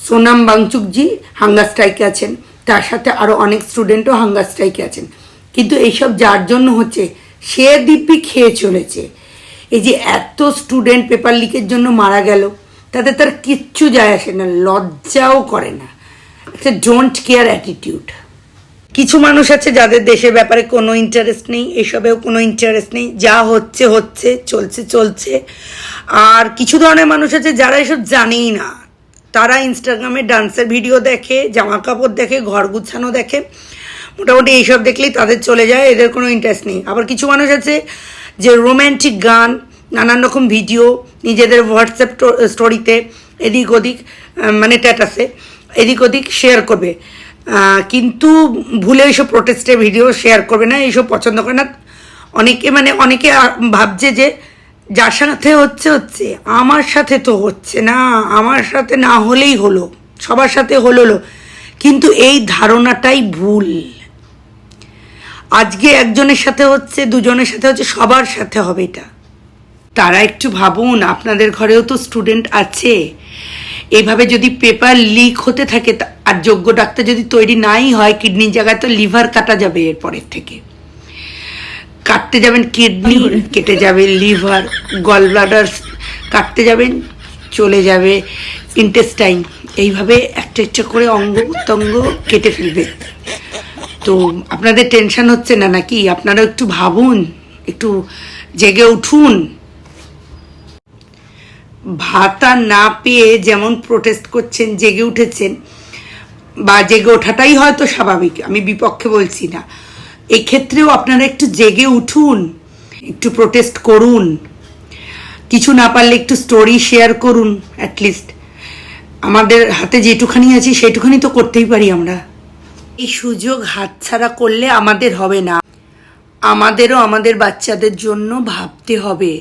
Sonam বাংচুকজি hunger স্ট্রাইকে আছেন, তার সাথে আরও অনেক স্টুডেন্টও হাঙ্গার স্ট্রাইকে আছেন। কিন্তু এইসব যার জন্য হচ্ছে, সে দিব্যি খেয়ে চলেছে। এই যে এত স্টুডেন্ট পেপার লিকের জন্য মারা গেল, তাতে তার কিচ্ছু যায় আসে না, লজ্জাও করে না, একটা ডোন্ট কেয়ার অ্যাটিটিউড। কিছু মানুষ আছে যাদের দেশের ব্যাপারে কোনো ইন্টারেস্ট নেই, এসবেও কোনো ইন্টারেস্ট নেই, যা হচ্ছে হচ্ছে, চলছে চলছে। আর কিছু ধরনের মানুষ আছে যারা এসব জানেই না, তারা ইনস্টাগ্রামে ডান্সের ভিডিও দেখে, জামা কাপড় দেখে, ঘর গুছানো দেখে, মোটামুটি এইসব দেখলেই তাদের চলে যায়, এদের কোনো ইন্টারেস্ট নেই। আবার কিছু মানুষ আছে যে রোম্যান্টিক গান, নানান রকম ভিডিও নিজেদের হোয়াটসঅ্যাপ স্টোরিতে এদিক ওদিক, মানে স্ট্যাটাসে এদিক ওদিক শেয়ার করবে, কিন্তু ভুলে এইসব প্রোটেস্টের ভিডিও শেয়ার করবে না, এইসব পছন্দ করে না। অনেকে ভাবছে যে যার সাথে হচ্ছে হচ্ছে, আমার সাথে তো হচ্ছে না, আমার সাথে না হলেই হলো, সবার সাথে হলো। কিন্তু এই ধারণাটাই ভুল। আজকে একজনের সাথে হচ্ছে, দুজনের সাথে হচ্ছে, সবার সাথে হবে এটা। তারা একটু ভাবুন, আপনাদের ঘরেও তো স্টুডেন্ট আছে। এইভাবে যদি পেপার লিক হতে থাকে আর যোগ্য ডাক্তার যদি তৈরি নাই হয়, কিডনির জায়গায় তো লিভার কাটা যাবে, এরপরের থেকে কাটতে যাবেন কিডনি, কেটে যাবে লিভার, গল ব্লাডার কাটতে যাবেন, চলে যাবে ইন্টেস্টাইন, এইভাবে একটা একটা করে অঙ্গ প্রত্যঙ্গ কেটে ফেলবে। তো আপনাদের টেনশন হচ্ছে না নাকি? আপনারা একটু ভাবুন, একটু জেগে উঠুন। ভাতা না পেয়ে যেমন প্রোটেস্ট করছেন, জেগে উঠেছেন, বা জেগে ওঠাটাই হয়তো স্বাভাবিক, আমি বিপক্ষে বলছি না, এক্ষেত্রেও আপনারা একটু জেগে উঠুন, একটু প্রোটেস্ট করুন, কিছু না পারলে একটু স্টোরি শেয়ার করুন। অ্যাটলিস্ট আমাদের হাতে যেটুখানি আছে সেটুখানি তো করতেই পারি আমরা। এই সুযোগ হাতছাড়া করলে আমাদের হবে না, আমাদেরও আমাদের বাচ্চাদের জন্য ভাবতে হবে।